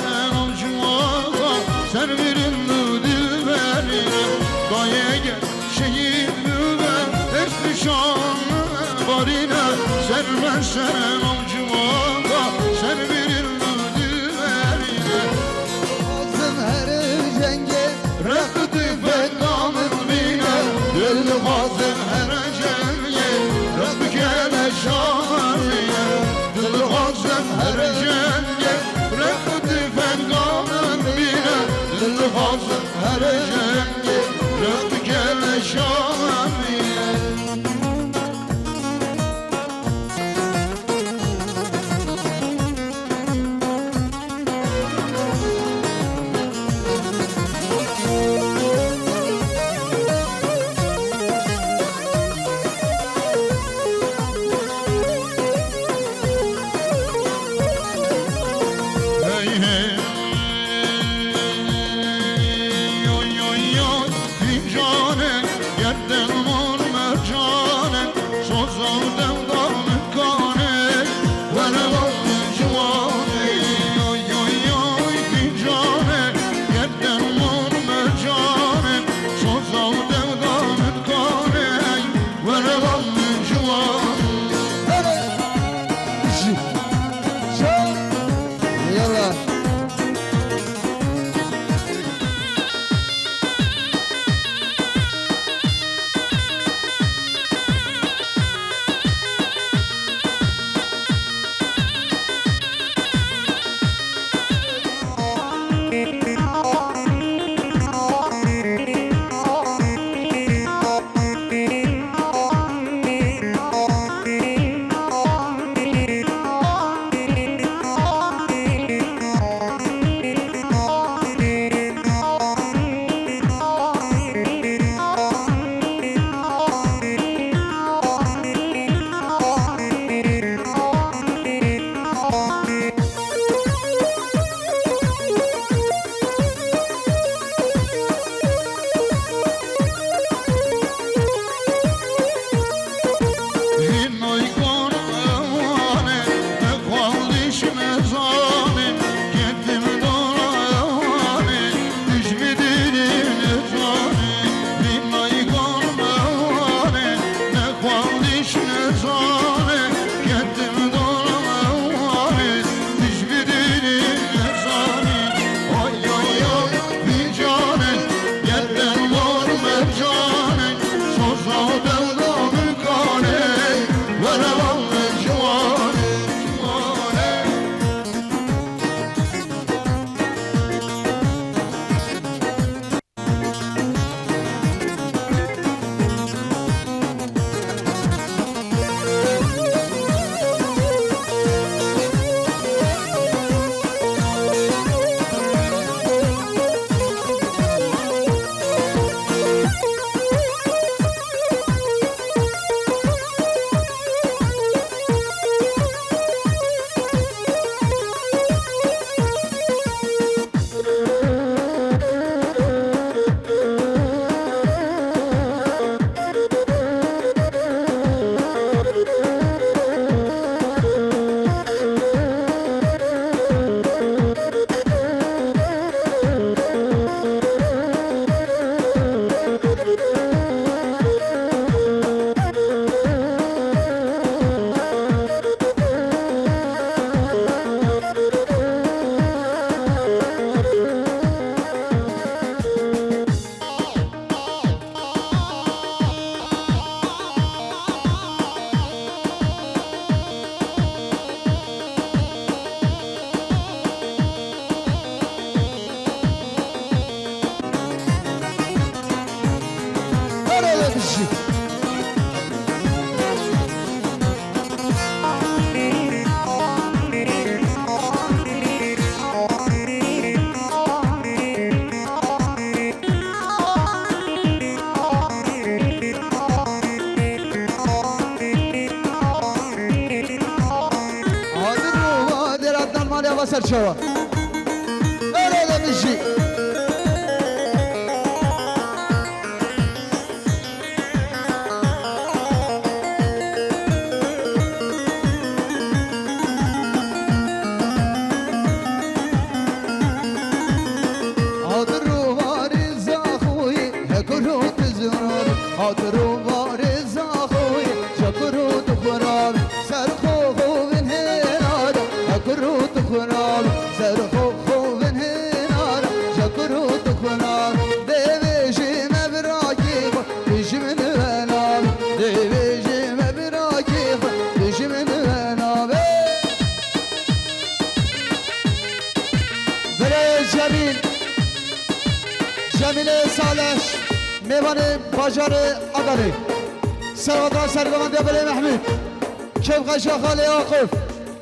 sen avcıma serverin dilberine gaye gel şehit müben eslişanlı barine sermezsen avcıma serverin dilberine Olsun her cenge rakıtı feddanın bine Döldü bazın her cenge rakı gele şahaniye Döldü bazın her cenge rakıtı feddanın bine Döldü bazın her cenge rakı gele şahaniye Serçova. Öyle demişim. Cemile Salih Meyvanı Bacarı Adanı Serhat'a Sergaman'da Bele Mehmet Kevkaşa Khali Yakuf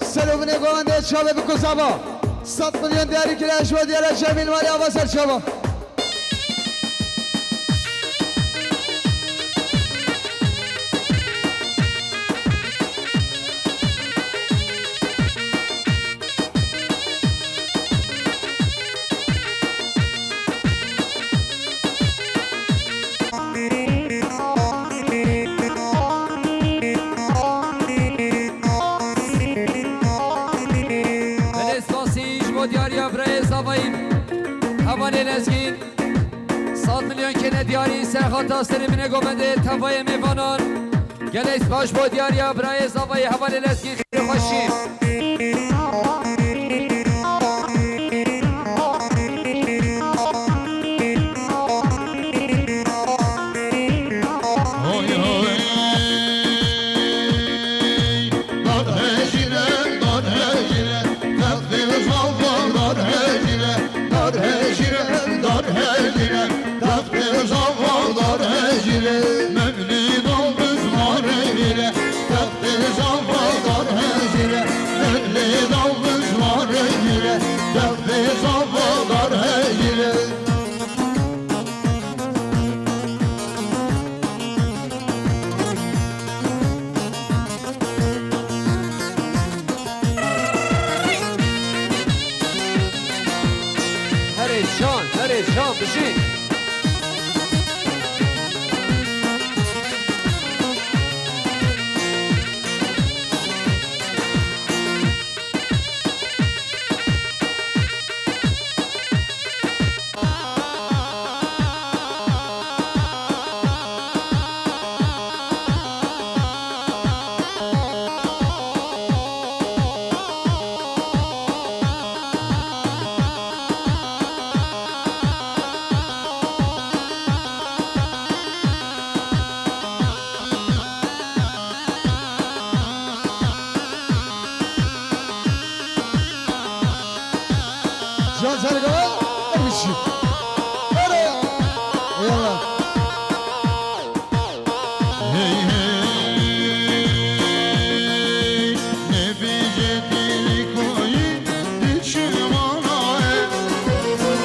Selamını Goman'da Çabe Bukuzaba 100 milyon değerli kireç ve diğer Cemil Mali Abasar Çaba Havale Lezgin 100 milyon kene diyari Serhat Asleri bine gomende Tavaya Mevanon Geleş baş bo diyariya Braye Zavayı Havale Lezgin Khiri Hoşim Şan bişin Can Sergaman Ermişi Oraya Eyvallah Hey hey ne bilecekleri koyun düşmana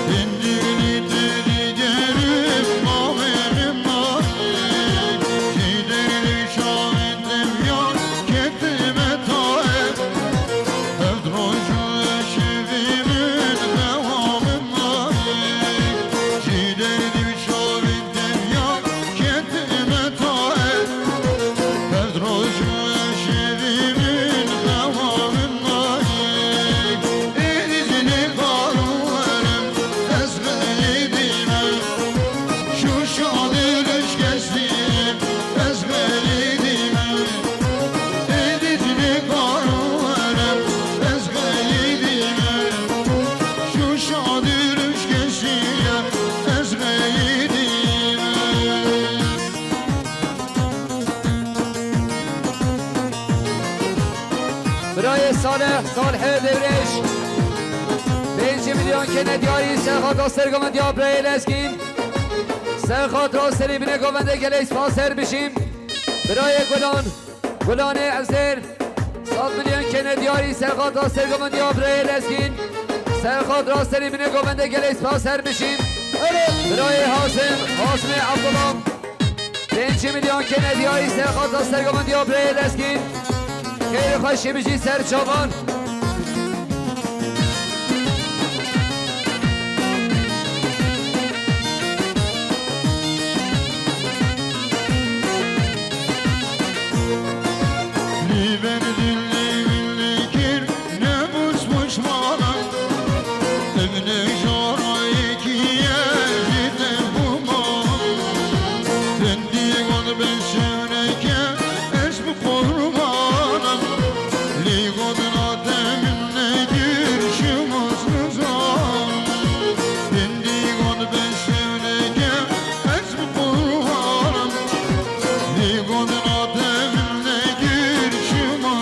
Dindini diri derim maverim maverim Giderim şahidim yok ketime taem Evdrocu eşevimin devamım maverim Giderim şahidim yok ketime taem Evdrocu eşevimin devamım maverim Erizini karuverim ezberidime Şu şadır eşkestim ezberidime Erizini karuverim ezberidime Şu şadır eşkestim ezberidime Braye Salih Salih Devreş 5 milyon kene diyari Serhat Asleri gomende ya Braye Lezgin Serhat Asleri bine gomende Geleş Faser bişim Braye Gulane Azer 100 milyon kene diyari Serhat Asleri gomende ya Braye Lezgin Serhat Asleri bine gomende Geleş Faser bişim Braye Hasmi Abdullah 5 milyon kene diyari Serhat Asleri gomende ya Braye Lezgin Khiri Hoşi bişi Serçaban Liber dilli kir ne busmuş bana Evne şarayı kiye jite buman Dendi gol ben şevreke esmi kormana Ligodun ademimle girşimiz nizam Dendi gol ben şevreke esmi kormana Ligodun ademimle girşimiz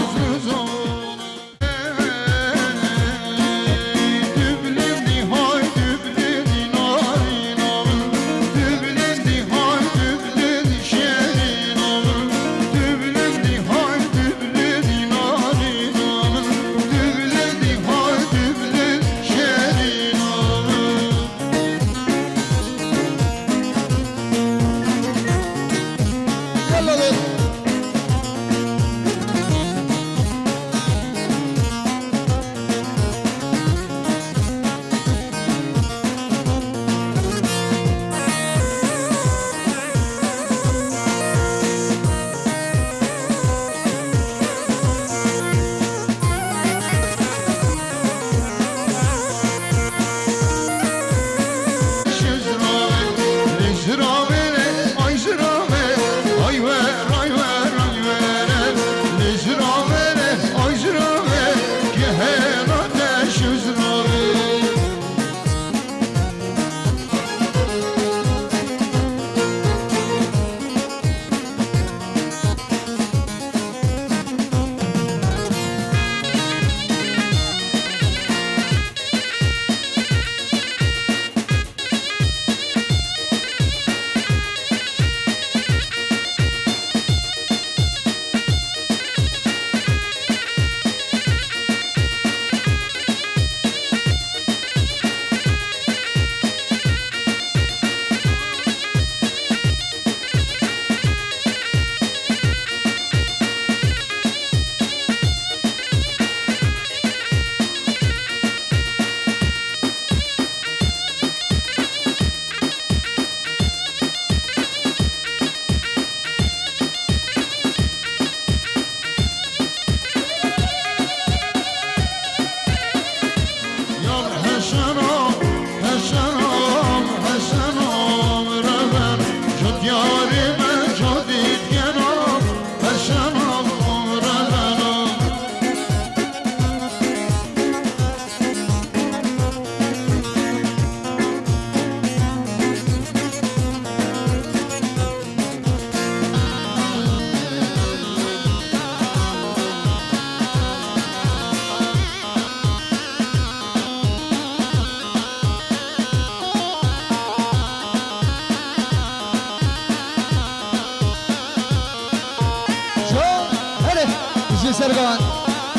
Eski Serkan.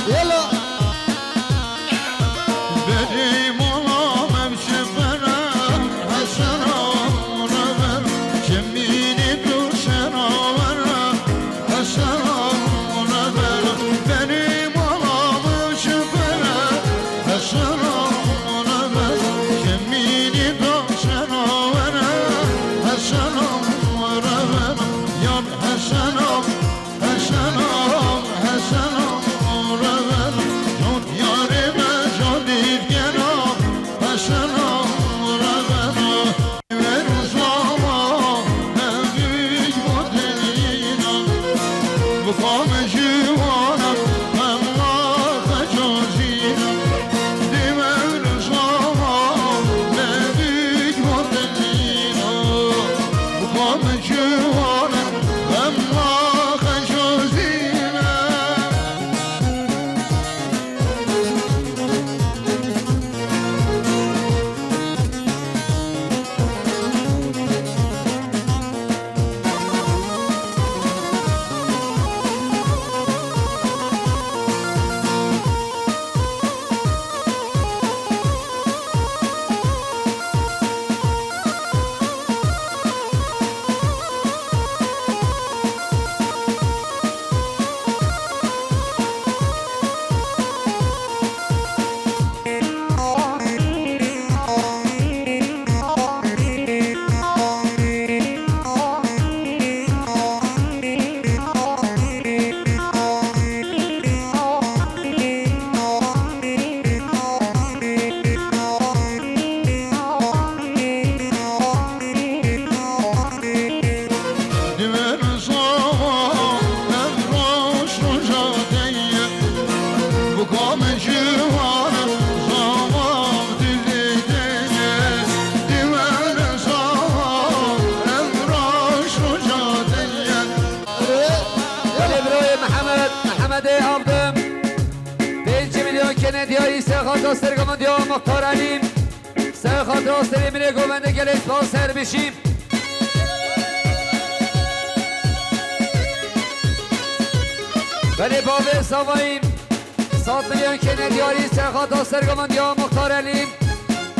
Yalla. Benim olam hemşifere Hasan'a ver Cemini düşene ver Hasan'a ver Benim olam hemşifere Hasan'a ver Cemini düşene ver Hasan'a ver Yan Hasan'a Hasan'a Hasan'a ver Can yarime can dipkena Hasan'a ver Ver uzama ne büyük modelina Bu kameci vana Emlaka cazina Diver uzama ne büyük modelina Bu kameci vana Emlaka cazina Diver uzama Emroş rujadeye Bu kameci vana Zaman dildeye Diver uzama Emroş rujadeye Ali İbrahim Mehmet'i aldım. 5 milyon Kenediyayı Serhat Ostergam'ın diyor Muhtar Alim. Serhat Ostergam'ın govende gele sponsor bişim. Veli Babi Savayim 7 milyon Kenediyayı Serhat Ostergam'ın diyor Muhtar Alim.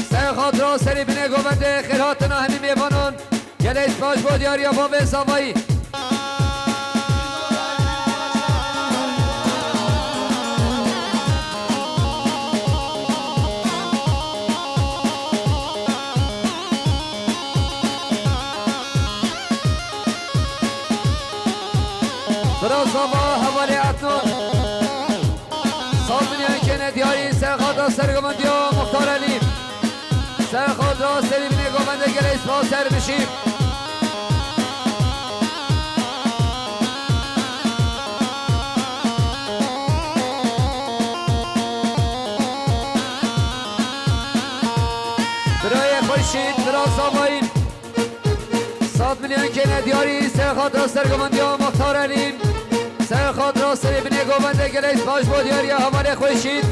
Serhat Ostergam'ın govende khilhatına hemi mevanın gele sponsor diyor ya Babi Savayim. Biraz sabah havale atın. 7 milyon Kenediyayı Serhat Ostergam'ın diyor Muhtar Alim. Serhat Ostergam'ın govende gele sponsor bişim. Buraya خوشید biraz sabahın 7 milyon Kenediyayı Serhat Ostergam'ın diyor Muhtar Alim. Serhat Ostergam'ın govende gele sponsor diyor ya havale خوشید.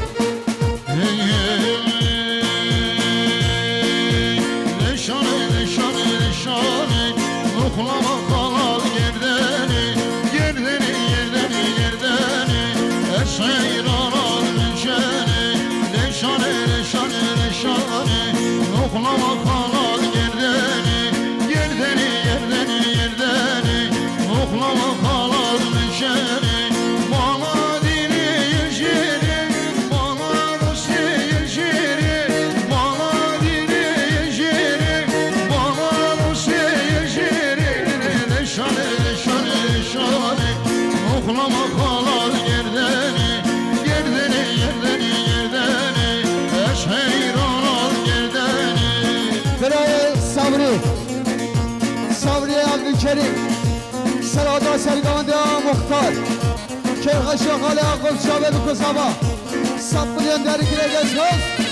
Leşane leşane leşane Muhlama kalal gerdeni Gerdeni gerdeni gerdeni Eseyran al menşeni Leşane leşane leşane Muhlama kalal gerdeni Gerdeni gerdeni gerdeni Muhlama kalal menşeni Bana dini yeşeri Bana Rusya yeşeri Bana dini yeşeri Bana Rusya yeşeri Leşane leşane leşane Muhlama kalal gerdeni Gerdeni gerdeni gerdeni Eşheyran al gerdeni Feraye Sabri. Sabri Abdülkerim. Serhat Ostergam'ın diyor Muhtar. Kerhaşa Kale Akıl Şabe bir kusaba. 7 milyon deri gireceğiz kız.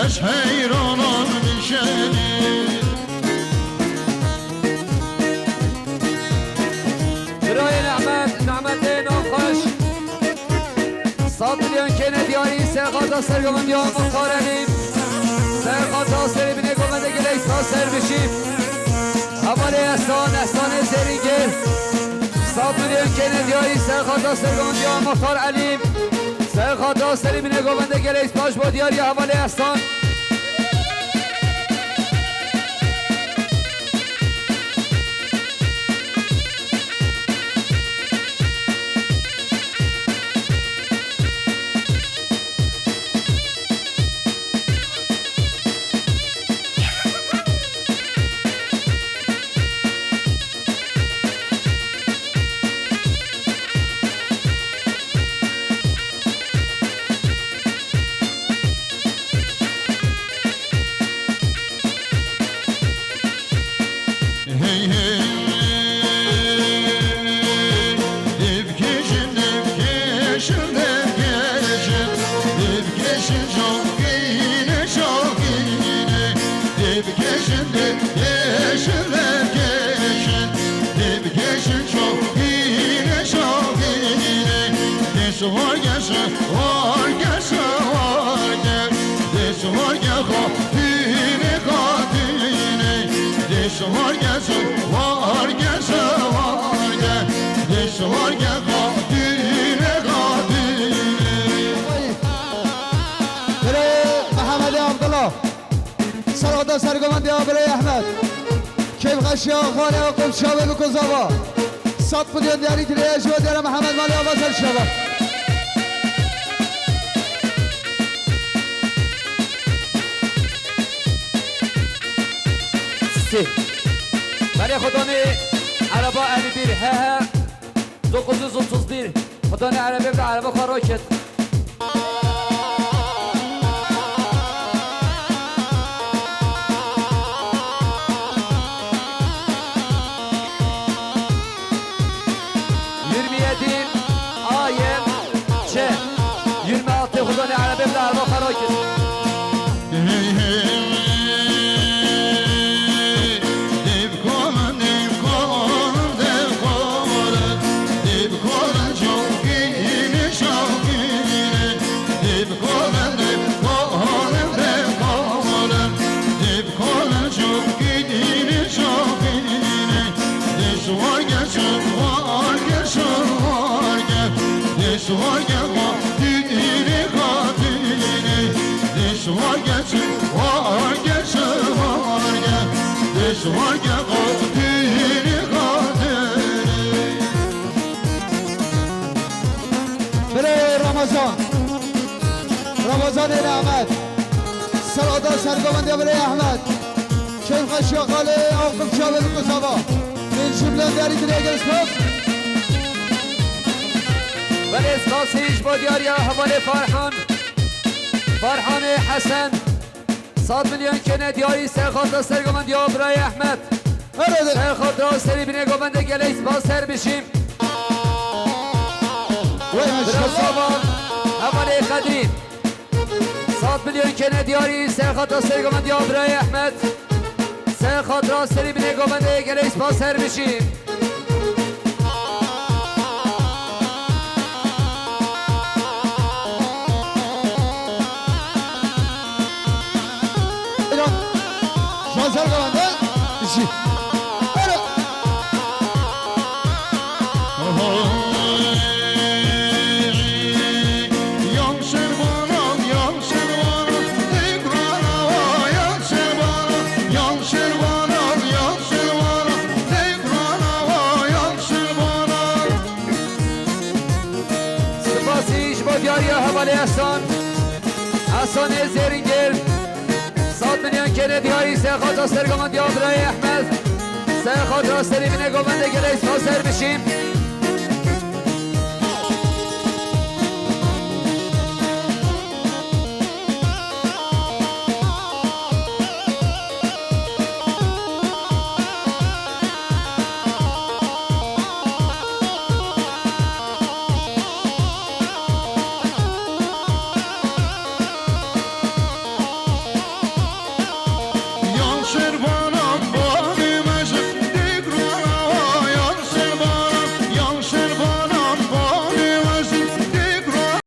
eş heyranan nişeni برای نعمت نامخوش 100 میلیون کنه دیاری سرخاتا سرگمون یا مختارنیم سرخاتا سری بینه گمنده گلیس ها سر بشیم حواله احسان زرینگر 100 میلیون کنه دیاری سرخاتا سرگمون یا مختار علیم سرخاتا سری بینه گمنده گلیس باش با دیاری حواله احسان سرقادا سرگمندی برای احمد کیف خشیا خانه آقب شابه بکزاوا 100 میلیون دیاری تریش و دیار محمد مالی آقا سر شابه برای خدانه عربا علی بیر ها 931 خدانه عربی به عربا خارا کد خدانه عربی به عربا خارا کد برای رمضان نعمت سرقادا سرگمندی برای احمد کیف خشیا خاله آقب شابه بکزاوا این شملان دیاری تریش اسپاس ولی اسپاس هیچ با دیاری حواله فرحان حسن 100 میلیون کنه دیاری سرخاتا سرگمندی برای احمد سرخاتا سری بینه گمنده گلیس با سر بشیم برسامان حواله قدیم 100 میلیون کنه دیاری سرخاتا سرگمندی برای احمد سرخاتا سری بینه گمنده گلیس با سر بشیم سرگمنده بشی برو سپاسیش با دیاری حواله احسان زرینگر 100 میلیون کنه دیاری سرخاتا سرگمندی برای احمد سرخاتا سری بینه گمنده گلیس ها سر بشیم